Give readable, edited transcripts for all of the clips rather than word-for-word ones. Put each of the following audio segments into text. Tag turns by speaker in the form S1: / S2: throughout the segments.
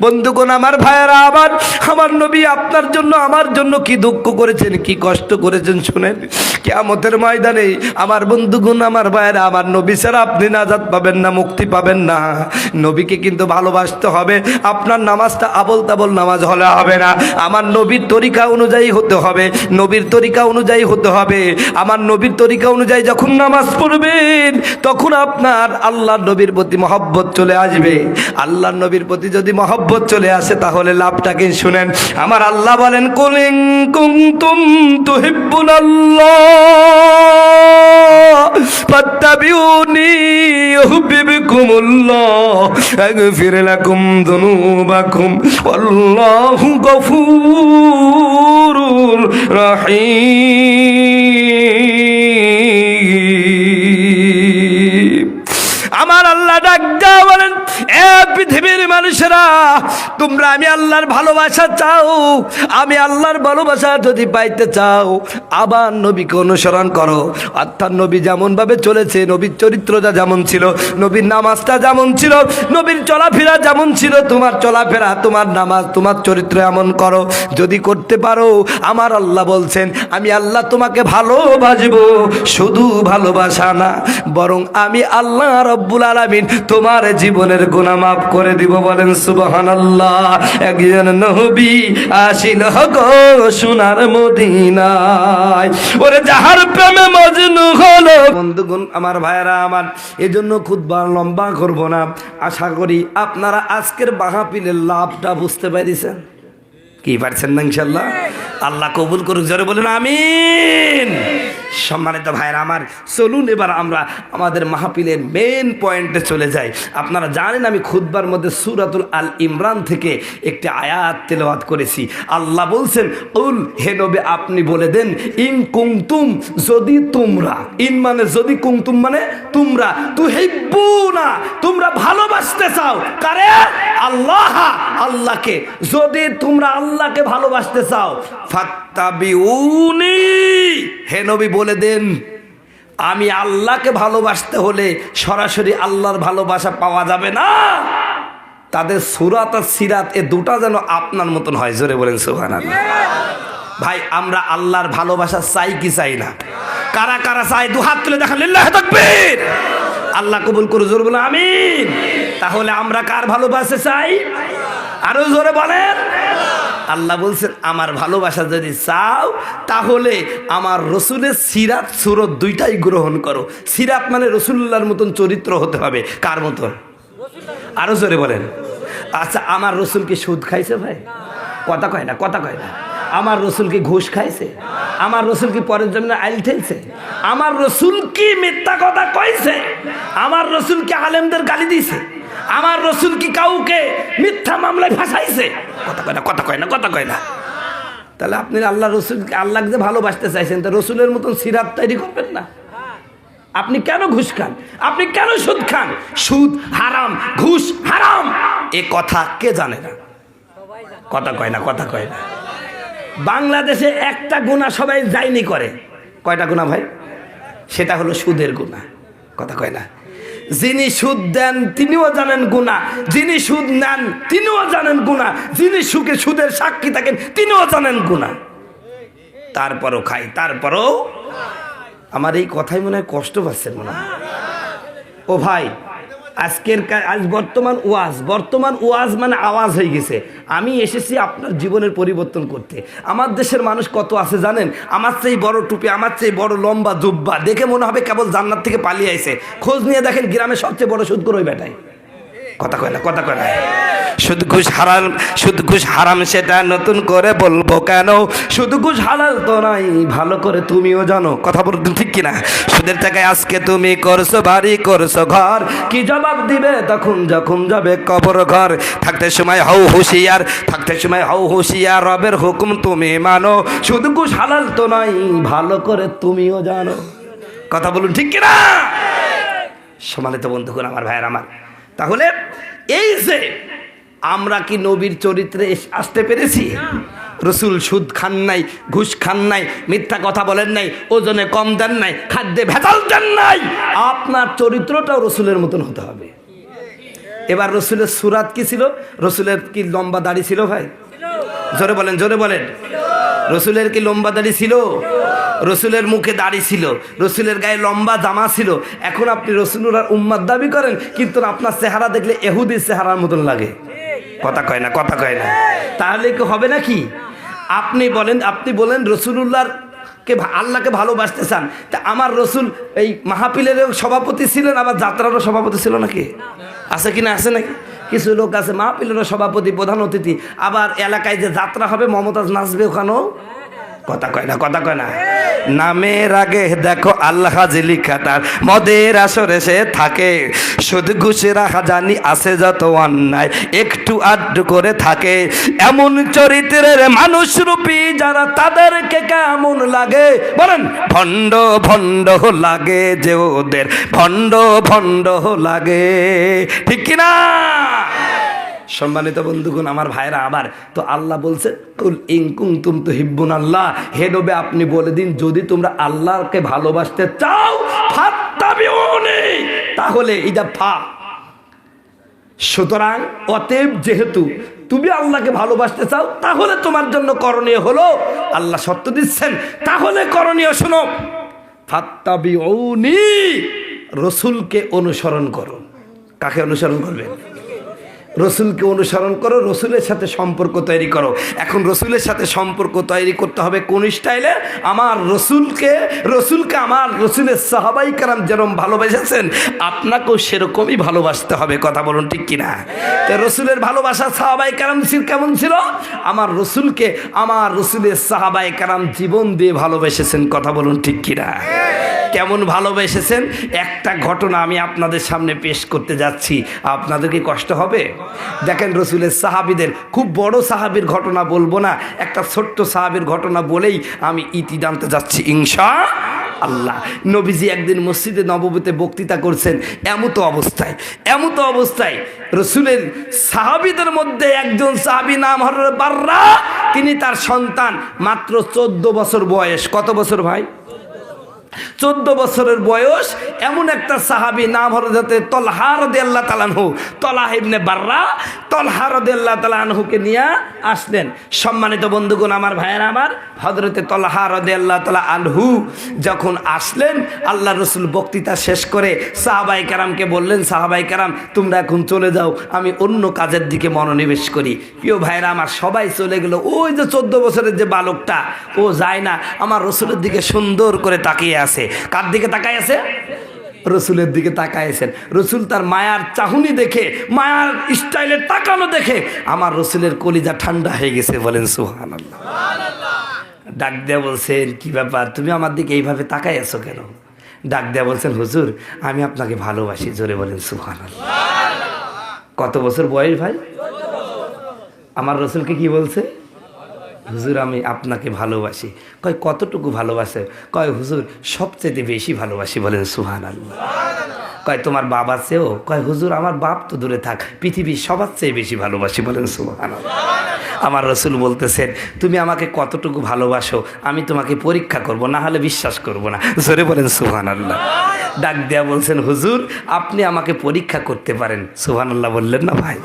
S1: বন্ধুগণ, আমার ভাইয়েরা, আমার নবী আপনার জন্য আমার জন্য কি দুঃখ করেছেন, কি কষ্ট করেছেন শুনেন। কিয়ামতের ময়দানে আমার বন্ধুগণ, আমার ভাইয়েরা, আমার নবী ছাড়া আপনি নাজাত পাবেন না, মুক্তি পাবেন না। নবীকে কিন্তু ভালোবাসতে হবে। আপনার নামাজটা আবল তাবল নামাজ হলে হবে না, আমার নবীর তরিকা অনুযায়ী হতে হবে, নবীর তরিকা অনুযায়ী হতে হবে। আমার নবীর তরিকা অনুযায়ী যখন নামাজ পড়বেন তখন আপনার আল্লাহর নবীর প্রতি মহব্বত চলে আসবে। আল্লাহর নবীর প্রতি যদি মহব্বত চলে আসে তাহলে লাভটাকে শুনেন। আমার আল্লাহ বলেন, কুল ইন কুনতুম তুহিব্বুনাল্লাহ ফাত্তাবিউনি ইউহিব্বুকুমুল্লাহ আগফির লাকুম যুনুবাকুম ওয়াল্লাহু গফুরুর রহিম। আমার আল্লাহ ডাক দেয়া বলেন, এ পৃথিবীর মানুষেরা, তোমরা আমি আল্লাহর ভালোবাসা চাও, আমি আল্লাহর ভালোবাসা যদি পাইতে চাও আবার নবীকে অনুসরণ করো। অর্থাৎ নবী যেমন ভাবে চলেছে, নবীর চরিত্রটা যেমন ছিল, নবীর নামাজটা যেমন ছিল, নবীর চলাফেরা যেমন ছিল, তোমার চলাফেরা, তোমার নামাজ, তোমার চরিত্র এমন করো। যদি করতে পারো, আমার আল্লাহ বলছেন আমি আল্লাহ তোমাকে ভালোবাসবো। শুধু ভালোবাসা না, বরং আমি আল্লাহ রব্বুল আলামিন তোমার জীবনের গুনাহ মাফ করে দিব। বলেন সুবহানাল্লাহ। একজন নবী আসিল গো সোনার মদিনায়, ওরে যাহার প্রেমে মজনু হলো। বন্ধুগণ, আমার ভাইয়েরা, আমার এজন্য খুতবা লম্বা করব না। আশা করি আপনারা আজকের মাহফিলের লাভটা বুঝতে পেরেছেন। কি পারছেন না? ইনশাআল্লাহ আল্লাহ কবুল করুক, জোরে বলেন আমিন। সম্মানিত ভাইরা আমার, চলুন এবার আমরা আমাদের মাহফিলের মেন পয়েন্টে চলে যাই। আপনারা জানেন আমি খুতবার মধ্যে সূরাতুল আল ইমরান থেকে একটি আয়াত তেলাওয়াত করেছি। আল্লাহ বলছেন, উল, হে নবী আপনি বলে দেন, ইন কুনতুম, যদি তোমরা, ইন মানে যদি, কুনতুম মানে তোমরা, তুহিব্বুনা তোমরা ভালোবাসতে চাও, কারে? আল্লাহ, আল্লাহকে। যদি তোমরা আল্লাহকে ভালোবাসতে চাও, ফাত্তাবিউনি, হে নবী বলে দেন, আমি আল্লাহকে ভালোবাসতে হলে সরাসরি আল্লাহর ভালোবাসা পাওয়া যাবে না। তাদের সুরাত আর সিরাত এ দুটা যেন আপনার মতন হয়। জোরে বলেন সুবহানাল্লাহ। ভাই, আমরা আল্লাহর ভালোবাসা চাই কি চাই না? কারা কারা চাই? দু হাত তুলে দেখান, লিল্লাহি তাকবীর। আল্লাহ কবুল করুন, জোরে বলেন আমিন। তাহলে আমরা কার ভালোবাসা চাই? আরো জোরে বলেন। আল্লাহ বলছেন, আমার ভালোবাসা যদি চাও তাহলে আমার রসুলের সিরাত সুরত দুইটাই গ্রহণ করো। সিরাত মানে রসুল্লাহর মতন চরিত্র হতে হবে। কার মতন? আরো জোরে বলেন। আচ্ছা, আমার রসুল কি সুদ খাইছে? ভাই কথা কয় না, কথা কয় না। আমার রসুল কি ঘুষ খাইছে? আমার রসুল কি পরের জন্য আইল ঠেলছে? আমার রসুল কি মিথ্যা কথা কইছে? আমার রসুল কি আলেমদের গালি দিয়েছে? আমার রসুল কি কাউকে মিথ্যা মামলায় ফাঁসাইছে? কথা কয় না, কথা কয় না, কথা কয় না। তাহলে আপনি আল্লাহ রসুলকে, আল্লাহকে যে ভালোবাসতে চাইছেন, তা রসুলের মতন সিরাত তৈরি করবেন না। আপনি কেন ঘুষ খান? আপনি কেন সুদ খান? সুদ হারাম, ঘুষ হারাম, এ কথা কে জানে না? কথা কয় না, কথা কয় না। বাংলাদেশে একটা গুনাহ সবাই যায়নি করে। কয়টা গুনাহ ভাই? সেটা হলো সুদের গুনাহ। কথা কয় না। যিনি সুদ দেন তিনিও জানেন গুনাহ, যিনি সুদ নেন তিনিও জানেন গুনাহ, যিনি সুখে সুদের সাক্ষী থাকেন তিনিও জানেন গুনাহ, তারপরও খাই, তারপরও। আমার এই কথাই মনে হয় কষ্ট পাচ্ছেন মনে হয়। ও ভাই, আজ বর্তমান ওয়াজ মানে আওয়াজ হয়ে গেছে। আমি এসেছি আপনার জীবনের পরিবর্তন করতে। আমার দেশের মানুষ কত আছে জানেন? আমার চেয়ে বড় টুপি, আমার চেয়ে বড় লম্বা জুব্বা দেখে মনে হবে কেবল জান্নাত থেকে পালিয়ে আইছে। খোঁজ নিয়ে দেখেন গ্রামে সবচেয়ে বড় সুদ করে ওই বেটাই। কথা কয় না, কথা কয় না। সুদ ঘুষ হারাম, সুদ ঘুষ হারাম সেটা নতুন করে বলবো কেন? সুদ ঘুষ হালাল তো নাই, ভালো করে তুমিও জানো। কথা বলতে ঠিক কিনা? সুদের টাকায় আজকে তুমি করছো বাড়ি, করছো ঘর, কি জবাব দিবে তখন যখন যাবে কবর ঘর? থাকতে সময় হও হুঁশিয়ার, থাকতে সময় হও হুঁশিয়ার, রবের হুকুম তুমি মানো। সুদ ঘুষ হালাল তো নাই, ভালো করে তুমিও জানো। কথা বলুন ঠিক কিনা? সম্মানিত বন্ধুগণ, আমার ভাইয়ের আমার, তাহলে এই যে আমরা কি নবীর চরিত্রে আসতে পেরেছি? রসুল সুদ খান নাই, ঘুষ খান নাই, মিথ্যা কথা বলেন নাই, ওজনে কম দেন নাই, খাদ্যে ভেজাল দেন নাই। আপনার চরিত্রটাও রসুলের মতন হতে হবে। এবার রসুলের সুরাত কি ছিল? রসুলের কি লম্বা দাড়ি ছিল ভাই? জোরে বলেন, জোরে বলেন। রসুলের কি লম্বা দাড়ি ছিল? রসুলের মুখে দাড়ি ছিল, রসুলের গায়ে লম্বা জামা ছিল। এখন আপনি রসুলুল্লাহর উম্মত দাবি করেন, কিন্তু আপনার চেহারা দেখলে এহুদির চেহারার মতন লাগে। কথা কয় না, কথা কয় না। তাহলে কি হবে নাকি? আপনি বলেন রসুলুল্লাহর আল্লাহকে ভালোবাসতে চান, তা আমার রসুল এই মাহফিলেরও সভাপতি ছিলেন, আবার যাত্রারও সভাপতি ছিল নাকি? আছে কি না? আছে নাকি? কিছু লোক আছে মাহফিলেরও সভাপতি, প্রধান অতিথি, আবার এলাকায় যে যাত্রা হবে মমতাজ নাচবে ওখানেও। কথা কয় না, কথা কয় না। নামের আগে দেখো আল্লাহ লিখাটার, মদের আসরে সে থাকে, শুধু ঘুষেরা জানি আছে যত অন্যায় একটু আড্ডু করে থাকে। এমন চরিত্রের মানুষ রূপী যারা, তাদেরকে কেমন লাগে বলেন? ভণ্ড ভণ্ড লাগে যে ওদের, ভণ্ড ভণ্ড লাগে, ঠিক কিনা? সম্মানিত বন্ধুগণ, আমার ভাইরা, আবার তো আল্লাহ বলছে কুল ইন কুনতুম তুহিব্বুনাল্লাহ, হে নবী আপনি বলে দিন যদি তোমরা আল্লাহকে ভালোবাসতে চাও ফাত্তাবিউনি, তাহলে এটা ফা। সুতরাং অতএব যেহেতু তুমি আল্লাহকে ভালোবাসতে চাও, তাহলে তোমার জন্য করণীয় হলো, আল্লাহ শর্ত দিচ্ছেন, তাহলে করণীয় শোনো, ফাত্তাবিউনি, রসুলকে অনুসরণ করো। কাকে অনুসরণ করবেন? রসুলকে অনুসরণ করো, রসুলের সাথে সম্পর্ক তৈরি করো। এখন রসুলের সাথে সম্পর্ক তৈরি করতে হবে কোন স্টাইলে? আমার রসুলকে আমার রসুলের সাহাবাই কেরাম যেরকম ভালোবেসেছেন, আপনাকেও সেরকমই ভালোবাসতে হবে। কথা বলুন, ঠিক কিনা? তো রসুলের ভালোবাসা সাহাবাই কেরাম কেমন ছিল? আমার রসুলকে আমার রসুলের সাহাবাই কেরাম জীবন দিয়ে ভালোবেসেছেন। কথা বলুন, ঠিক কিনা? কেমন ভালোবেসেছেন? একটা ঘটনা আমি আপনাদের সামনে পেশ করতে যাচ্ছি, আপনাদের কি কষ্ট হবে? দেখেন, রসুলের সাহাবীদের খুব বড় সাহাবীর ঘটনা বলবো না, একটা ছোট্ট সাহাবীর ঘটনা বলেই আমি ইতি জানতে যাচ্ছি ইনশাআল্লাহ। নবীজি একদিন মসজিদে নববীতে বক্তৃতা করছেন, এমতো অবস্থায় রসুলের সাহাবীদের মধ্যে একজন সাহাবী নাম হযরত বাররা, তিনি তার সন্তান মাত্র 14 বছর বয়স। কত বছর ভাই? 14 বছরের বয়স। এমন একটা সাহাবী নাম হযরত তলহা রাদিয়াল্লাহু তাআলা আনহু, তলহা ইবনে বাররা, তলহা রাদিয়াল্লাহু তাআলা আনহুকে নিয়ে আসলেন। সম্মানিত বন্ধুগণ, আমার ভাইয়েরা, আমার হযরত তলহা রাদিয়াল্লাহু তাআলা আনহু যখন আসলেন, আল্লাহ রসুল বক্তৃতা শেষ করে সাহাবায়ে কেরামকে বললেন, সাহাবায়ে কেরাম তোমরা এখন চলে যাও, আমি অন্য কাজের দিকে মনোনিবেশ করি। প্রিয় ভাইয়েরা আমার, সবাই চলে গেল। ওই যে 14 বছরের যে বালকটা, ও যায় না, আমার রসুলের দিকে সুন্দর করে তাকিয়ে আছে। কার দিকে তাকায় আছে? রসুলের দিকে তাকাইছেন। রসুল তার মায়ার চাহুনি দেখে, মায়ার স্টাইলের তাকানো দেখে আমার রসুলের কলিজা ঠান্ডা হয়ে গেছে। বলেন সুবহানাল্লাহ। ডাক দেয়া বলছেন, কি ব্যাপার, তুমি আমার দিকে এইভাবে তাকাই আছো কেন? ডাক দেয়া বলছেন, হুজুর আমি আপনাকে ভালোবাসি। জোরে বলেন সুবহানাল্লাহ। কত বছর বয়স ভাই? আমার রসুলকে কি বলছে? হুজুর আমি আপনাকে ভালোবাসি। কয় কতটুকু ভালোবাসে? কয় হুজুর সবচেয়ে বেশি ভালোবাসি। বলেন সুবহানাল্লাহ। কয় তোমার বাবার চেয়েও? কয় হুজুর আমার বাপ তো দূরে থাক, পৃথিবীর সবার চেয়ে বেশি ভালোবাসি। বলেন সুবহানাল্লাহ। আমার রসুল বলতেছেন, তুমি আমাকে কতটুকু ভালোবাসো আমি তোমাকে পরীক্ষা করব, না হলে বিশ্বাস করব না। জোরে বলেন সুবহানাল্লাহ। ডাক দেয়া বলছেন, হুজুর আপনি আমাকে পরীক্ষা করতে পারেন। সুবহানাল্লাহ বললেন না ভাই?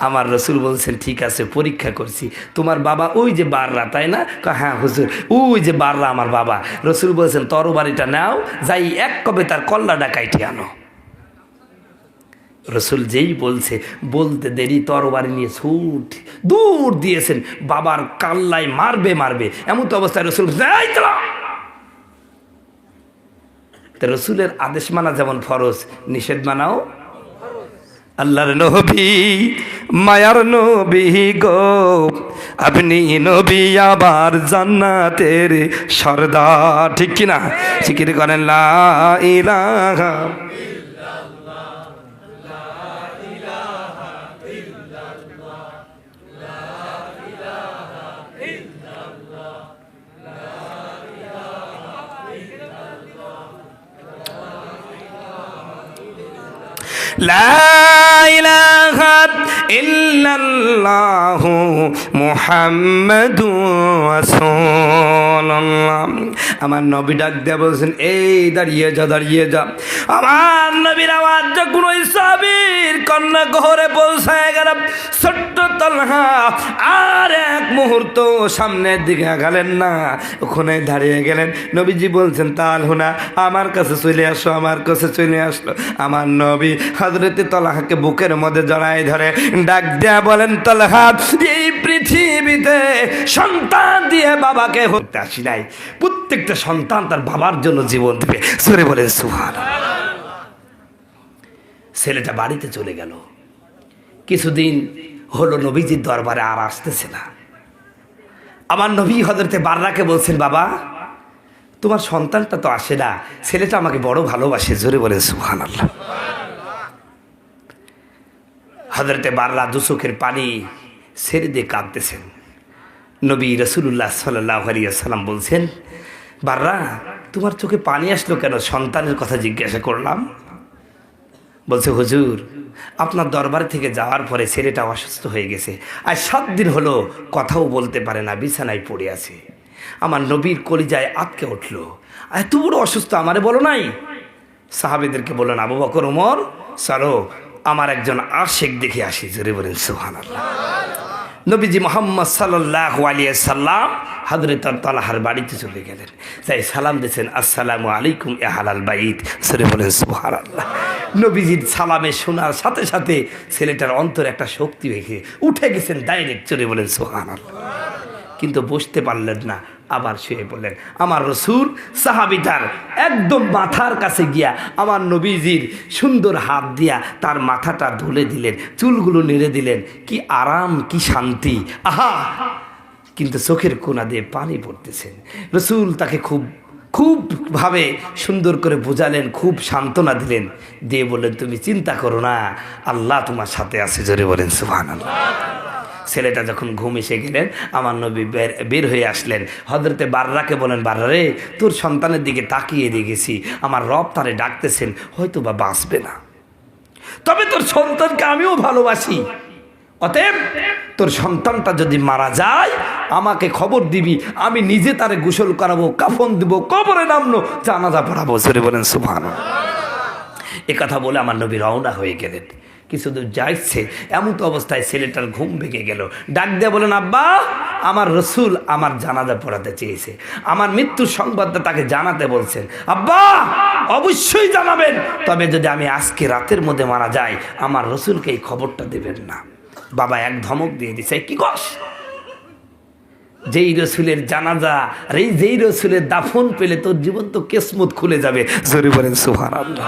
S1: আমার রসুল বলছেন, ঠিক আছে পরীক্ষা করছি। তোমার বাবা ওই যে বাররা, তাই না? হ্যাঁ হুজুর ওই যে বাররা আমার বাবা। রসুল বলছেন, তরবারিটা নাও, যাই এক কবে তার কল্লাটা কাইটে আনো। রসুল যেই বলতে দেরি, তরবারি নিয়ে ছুট দূর দিয়েছেন, বাবার কাল্লায় মারবে। এমন তো অবস্থায় রসুল রসুলের আদেশ মানা যেমন ফরজ, নিষেধ মানাও আল্লাহর নবী, মায়ার নবী গো, আপনি নবী আবার জান্নাতের সরদার। ঠিক কিনা? জিকির করেন লা ইলাহা লা ইলাহা ইল্লা ইল্লাল্লাহু মুহাম্মাদুর রাসূলুল্লাহ। আমার নবী ডাক দিয়ে বলছেন, এই দাঁড়িয়ে যা, দাঁড়িয়ে যা। আমার নবীর আওয়াজ যখন ওই সাহাবীর কন্যা ঘরে পৌঁছায় গেল, ছোট্ট তালহা আর এক মুহূর্ত সামনের দিকে আগালেন না, ওখানে দাঁড়িয়ে গেলেন। নবীজি বলছেন, তালহা আমার কাছে চলে আসো, আমার কাছে চলে আসলো। আমার নবী হযরতে তালহাকে বুকের মধ্যে জড়ায় ধরে ডাক দেয়া বলেন, তালহা এই পৃথিবীতে সন্তান দিয়ে বাবাকে হতে আসি নাই, প্রত্যেকটা সন্তান তার বাবার জন্য জীবন দেবে। সরে বলেন সুবহানাল্লাহ। ছেলেটা বাড়িতে চলে গেল। কিছুদিন হলো নবীজির দরবারে আর আসতেছে না। আমার নবী হযরতে বাররাকে বলছেন, বাবা তোমার সন্তানটা তো আসে না, ছেলেটা আমাকে বড় ভালোবাসে। জোরে বলেন সুবহানাল্লাহ। হযরতে বাররা দু চোখের পানি ছেড়ে দিয়ে কাঁদতেছেন। নবী রাসূলুল্লাহ সাল্লাল্লাহু আলাইহি ওয়াসাল্লাম বলছেন, বাররা তোমার চোখে পানি আসলো কেন? সন্তানের কথা জিজ্ঞাসা করলাম। বলছে, হুজুর আপনার দরবার থেকে যাওয়ার পরে ছেলেটা অসুস্থ হয়ে গেছে, আর 7 দিন হলো কথাও বলতে পারে না, বিছানায় পড়ে আছে। আমার নবীর কলিজায় আটকে উঠলো, এত বড় অসুস্থ আমারে বলো নাই? সাহাবীদেরকে বললেন, আবু বকর, ওমর, চলো আমার একজন আশিক দেখে আসি। জোরে বলেন সুবহানাল্লাহ। নবীজি মুহাম্মদ সাল্লাল্লাহু আলাইহি সাল্লাম হযরত তালহার বাড়িতে চলে গেলেন, তাই সালাম দিয়েছেন, আসসালামু আলাইকুম আহলাল বাইত। জোরে বলেন সুবহানাল্লাহ। নবীজির সালামে শোনার সাথে সাথে ছেলেটার অন্তরে একটা শক্তি হয়ে উঠে গেছেন ডাইরেক্ট। জোরে বলেন সুবহানাল্লাহ। কিন্তু বসতে পারলেন না, আবার শুয়ে পড়লেন। আমার রসুল সাহাবীটার একদম মাথার কাছে গিয়া আমার নবীজির সুন্দর হাত দিয়া তার মাথাটা ধুলে দিলেন, চুলগুলো নেড়ে দিলেন। কি আরাম, কি শান্তি, আহা! কিন্তু চোখের কোনা দিয়ে পানি পড়তেছেন। রসুল তাকে খুব ভাবে সুন্দর করে বোঝালেন, খুব সান্ত্বনা দিলেন, দিয়ে বললেন, তুমি চিন্তা করো না, আল্লাহ তোমার সাথে আছে। জোরে বলেন সুবহানাল্লাহ। ছেলেটা যখন ঘুম এসে গেলেন, আমার নবী বের হয়ে আসলেন। হযরতে বাররাকে বলেন, বাররা রে, তোর সন্তানের দিকে তাকিয়ে দেখেছি, আমার রব তারে ডাকতেছেন, হয়তো বা বাঁচবে না, তবে তোর সন্তানকে আমিও ভালোবাসি। অতএব তোর সন্তানটা যদি মারা যায় আমাকে খবর দিবি, আমি নিজে তারে গোসল করাবো, কাফন দিব, কবরে নামলো, জানাজা পড়াবো। জোরে বলেন সুবহানাল্লাহ। এ কথা বলে আমার নবী রওনা হয়ে গেলেন। কিছুদূর যাইছে, এমন তো অবস্থায় ছেলেটার ঘুম ভেঙে গেল। ডাক দিয়ে বলেন, আব্বা, আমার রসুল আমার জানাজা পড়াতে চেয়েছে, আমার মৃত্যুর সংবাদটা তাকে জানাতে বলছেন। আব্বা অবশ্যই জানাবেন, তবে যদি আমি আজকে রাতের মধ্যে মারা যাই আমার রসুলকে এই খবরটা দেবেন না। বাবা এক ধমক দিয়ে দিছে, কি কস? যেই রসুলের জানাজা আর যেই রসুলের দাফন পেলে তোর জীবন তো কিসমত খুলে যাবে। জোরে বলেন সুবহানাল্লাহ।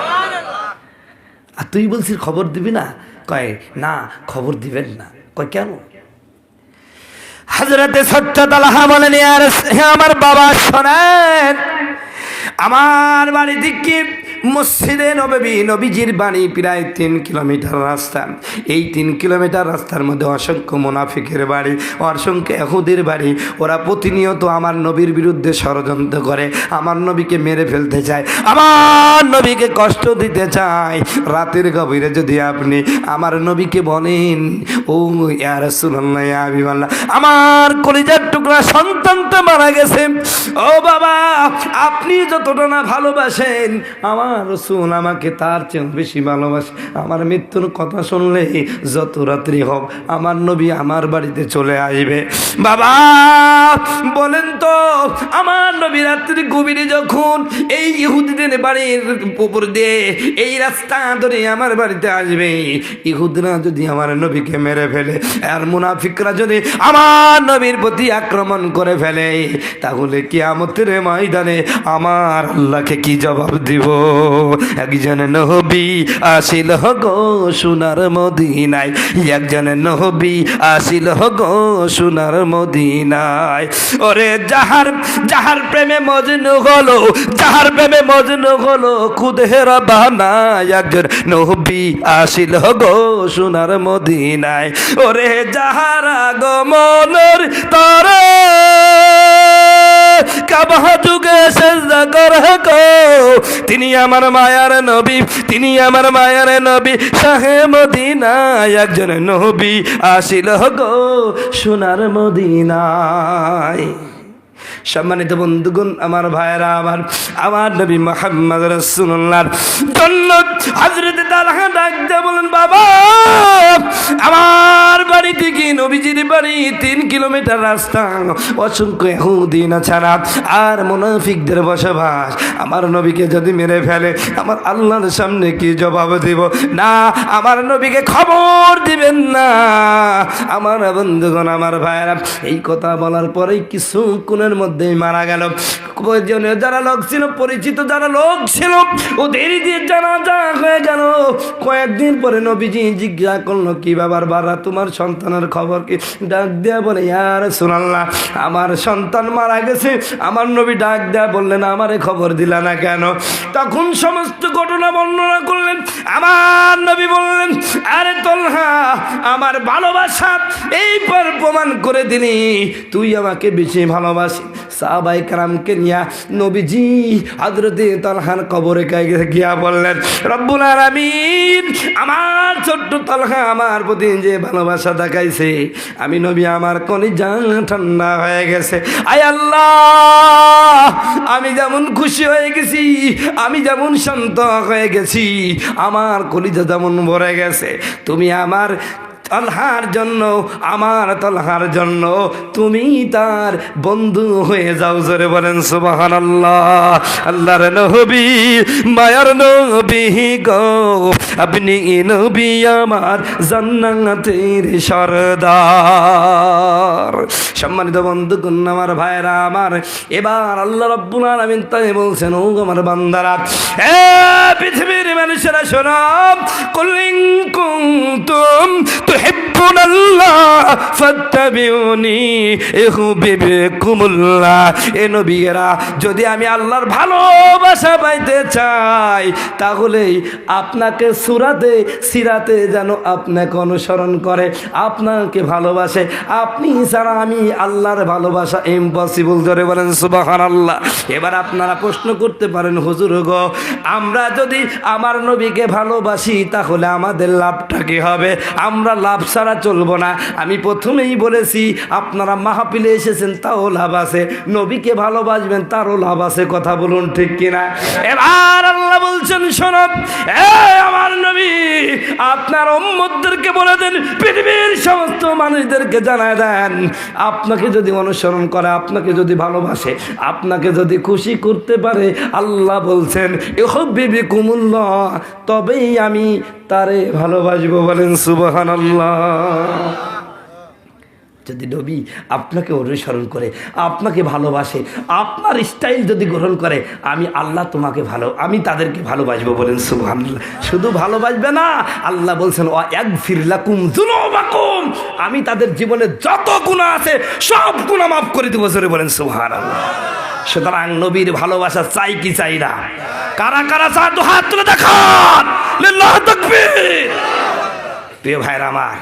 S1: আর তুই বলছিস খবর দিবি না? কয় না, খবর দিবেন না। কয় কেন? হযরতে ছোট্ট তালহা বলেন, হে আমার বাবা শোনেন, আমার বাড়ি থেকে মসজিদে নববী, নবীজির বাড়ি প্রায় 3 কিলোমিটার রাস্তা। এই 3 কিলোমিটার রাস্তার মধ্যে অসংখ্য মুনাফিকের বাড়ি, অসংখ্য ইহুদির বাড়ি। ওরা প্রতিনিয়ত আমার নবীর বিরুদ্ধে ষড়যন্ত্র করে, আমার নবীকে মেরে ফেলতে চায়, আমার নবীকে কষ্ট দিতে চায়। রাতের গভীরে যদি আপনি আমার নবীকে বলেন, ও ইয়া রাসূলুল্লাহ, ইয়া হাবিবাল্লাহ, আমার কলিজার টুকরা সন্তানটা মারা গেছে, ও বাবা আপনি যতটা না ভালোবাসেন আমার রাসূল আমাকে তার চেয়ে বেশি ভালোবাসে। আমার মৃত্যুর কথা শুনলে যত রাত্রি হোক আমার নবী আমার বাড়িতে চলে আসবে। বাবা বলেন তো, আমার নবী রাত্রি গভীরে যখন এই ইহুদিদের বাড়ির উপর দিয়ে এই রাস্তা ধরে আমার বাড়িতে আসবে, ইহুদিরা যদি আমার নবীকে মেরে ফেলে আর মুনাফিকরা যদি আমার নবীর প্রতি আক্রমণ করে ফেলে, তাহলে কিয়ামতের ময়দানে আমার আল্লাহকে কি জবাব দিব? একজন নবী আসিল গো সোনার মদিনায়, একজন নবী আসিল গো সোনার মদিনায়। ওরে যাহার প্রেমে মজনু হলো, যাহার প্রেমে মজনু হলো খুদের বানায়, একজন নবী আসিল গো সোনার মদিনায়। ওরে যাহার আগমনের তরে কাবা যুগে সেজদা করে গো। তিনি আমার মায়ার নবী, তিনি আমার মায়ার নবী, শাহে মদিনা একজন নবী আসিল গো সোনার মদিনায়। সম্মানিত বন্ধুগণ, আমার ভাইরা, আমার নবী মুহাম্মদ রাসূলুল্লাহর জন্য হযরত তালহা ডাক দিয়ে বলেন, বাবা আমার বাড়ি থেকে নবীজির বাড়ি 3 কিলোমিটার রাস্তা, অসংখ্য ইহুদি ছাড়া আর মুনাফিকদের বসবাস। আমার নবীকে যদি মেরে ফেলে আমার আল্লাহর সামনে কি জবাব দেব? না, আমার নবীকে খবর দিবেন না। আমার বন্ধুগণ, আমার ভাইরা, এই কথা বলার পরেই কিছুক্ষণের মধ্যেই মারা গেল। প্রয়োজনীয় যারা লোক ছিল, পরিচিত যারা লোক ছিল, ওদের দিয়ে জানাজা হয়ে গেল। কয়েকদিন পরে নবীজি জিজ্ঞাসা করলো, কি ব্যাপার বাবা, তোমার সন্তানের খবর কি? ডাক দেয়া বলে, ইয়া রাসূলুল্লাহ, আমার সন্তান মারা গেছে। আমার নবী ডাক দেয়া বললেন, আমারে খবর দিলা না কেন? তখন সমস্ত ঘটনা বর্ণনা করলেন। আমার নবী বললেন, আরে তলহা, আমার ভালোবাসা এইবার প্রমাণ করে দিলি তুই আমাকে বেশি ভালোবাসি। সাহাবায়ে কেরামকে নিয়া নবীজি হযরতে তলহার কবরে গিয়া বললেন, রব্বুল আলামিন, আমার ছোট্ট তলহা আমার প্রতি যে ভালোবাসা দেখাইছে, আমি নবী আমার কলিজা ঠান্ডা হয়ে গেছে। আয় আল্লাহ, আমি যেমন খুশি হয়ে গেছি, আমি যেমন শান্ত হয়ে গেছি, আমার কলিজা যেমন ভরে গেছে, তুমি আমার তলহার জন্য, আমার তলহার জন্য তুমি তার বন্ধু হয়ে যাও। জোরে বলেন সুবহানাল্লাহ। আল্লাহর নবী, মায়ার নবী গো, আপনি নবী আমার জান্নাতের সরদার। সম্মানিত বন্ধুগণ, আমার ভাইরা আমার, এবার আল্লাহ রাব্বুল আলামিন তাই বলছেন, ও আমার বান্দারা, এ পৃথিবীর মানুষেরা শোনো, কুল ইন কুনতুম তুহিব্বুনাল্লাহ ফাত্তাবিউনি ইউহিব্বুকুমুল্লাহ। এ নবীরা, যদি আমি আল্লাহর ভালোবাসা পাইতে চাই, তাহলেই আপনাকে সূরাতে সিরাতে যেন আপনাকে অনুসরণ করে, আপনাকে ভালোবাসে। আপনি ছাড়া আমি আল্লাহর ভালোবাসা ইম্পসিবল। ধরে বলেন সুবহানাল্লাহ। এবার আপনারা প্রশ্ন করতে পারেন, হুজুর গো, আমরা যদি আমার নবীকে ভালোবাসি তাহলে আমাদের লাভটা কি হবে? আমরা লাভ ছাড়া চলবো না। আমি প্রথমেই বলেছি, আপনারা মাহফিলে এসেছেন তাও লাভ আছে, নবীকে ভালোবাসবেন তারও লাভ আছে। কথা বলুন ঠিক কিনা? এবার আল্লাহ বলছেন, শোনো, আমার নবী আপনার উম্মতদেরকে বলে দেন, পৃথিবীর সমস্ত মানুষদেরকে জানায় দেন, আপনাকে যদি অনুসরণ করে, আপনাকে যদি ভালোবাসে, আপনাকে যদি খুশি করতে পারে, আল্লাহ বলছেন ইউহিব্বুকুমুল্লাহ, তবেই আমি তারে ভালোবাসবো। বলেন সুবহানাল্লাহ। যদি নবী আপনাকে অনুসরণ করে, আপনাকে ভালোবাসে, আপনার স্টাইল যদি গ্রহণ করে, আমি আল্লাহ তোমাকে আমি তাদেরকে ভালোবাসবো। বলেন সুবহানাল্লাহ। শুধু ভালোবাসবে না, আল্লাহ বলছেন ওয়া ইয়াগফির লাকুম যুনুবাকুম, আমি তাদের জীবনে যত গুনাহ আছে সব গুনাহ মাফ করে দেবো। জোরে বলেন সুবহানাল্লাহ। সুতরাং নবীর ভালোবাসা চাই কি চাই না? কারা কারা চান তো হাত তুলে দেখান। লিল্লাহু তাকবীর। প্রিয় ভাইরা আমার,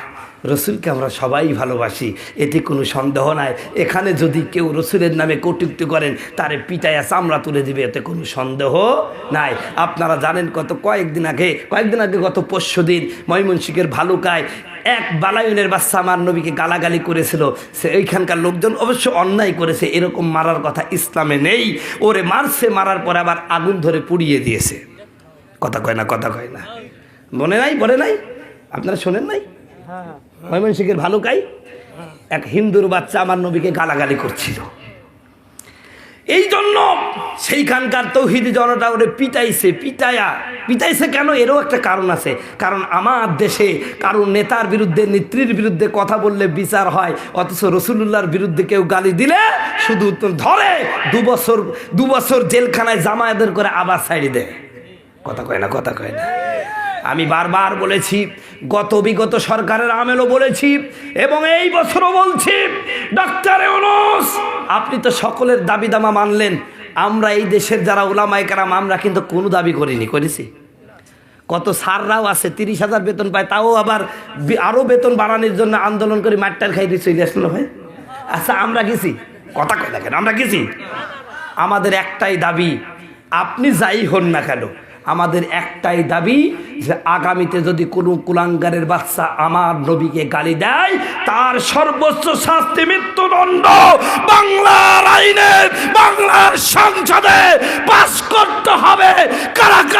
S1: রসুলকে আমরা সবাই ভালোবাসি, এতে কোনো সন্দেহ নাই। এখানে যদি কেউ রসুলের নামে কটূক্তি করেন, তারে পিটাইয়া চামড়া তুলে দিবে, এতে কোনো সন্দেহ নাই। আপনারা জানেন, কয়েকদিন আগে গত পরশু দিন ময়মনসিংহের ভালুকায় এক বালায়নের বাচ্চা আমার নবীকে গালাগালি করেছিল। সে ওইখানকার লোকজন অবশ্য অন্যায় করেছে, এরকম মারার কথা ইসলামে নেই। ওরে মারছে, মারার পরে আবার আগুন ধরে পুড়িয়ে দিয়েছে। কথা কয় না, কথা কয় না, মনে নাই? আপনারা শোনেন নাই? ময়মনসিংহের ভালুকায় এক হিন্দুর বাচ্চা আমার নবীকে গালাগালি করছিল। এই জন্য সেইখানকার তৌহিদি জনতা ওরে পিটাইছে কেন? এরও একটা কারণ আছে। কারণ আমার দেশে কারণ নেতার বিরুদ্ধে, নেত্রীর বিরুদ্ধে কথা বললে বিচার হয়, অথচ রসুলুল্লাহর বিরুদ্ধে কেউ গালি দিলে শুধু ধরে 2 বছর জেলখানায় জামায়াতের করে আবার ছাড়ি দেয়। কথা কয় না। আমি বারবার বলেছি, বিগত সরকারের আমেলও বলেছি এবং এই বছরও বলছি, ডক্টর ইউনূস, আপনি তো সকলের দাবি দামা মানলেন। আমরা এই দেশের যারা উলামায়ে কেরাম, আমরা কিন্তু কোনো দাবি করেছি। কত স্যাররাও আছে 30,000 বেতন পায়, তাও আবার আরও বেতন বাড়ানোর জন্য আন্দোলন করে মাঠটার খাই দিয়ে চলে আসলো ভাই। আচ্ছা, আমরা গেছি কথা কয় দেখেন, আমরা গেছি। আমাদের একটাই দাবি, আপনি যাই হন না কেন, আমাদের একটাই দাবি যে আগামীতে যদি কোনো কুলাঙ্গারের বাচ্চা আমার নবীকে গালি দেয়, তার সর্বোচ্চ শাস্তি মৃত্যুদণ্ড বাংলার আইনে, বাংলার সংসদে পাস করতে হবে। কারা কারা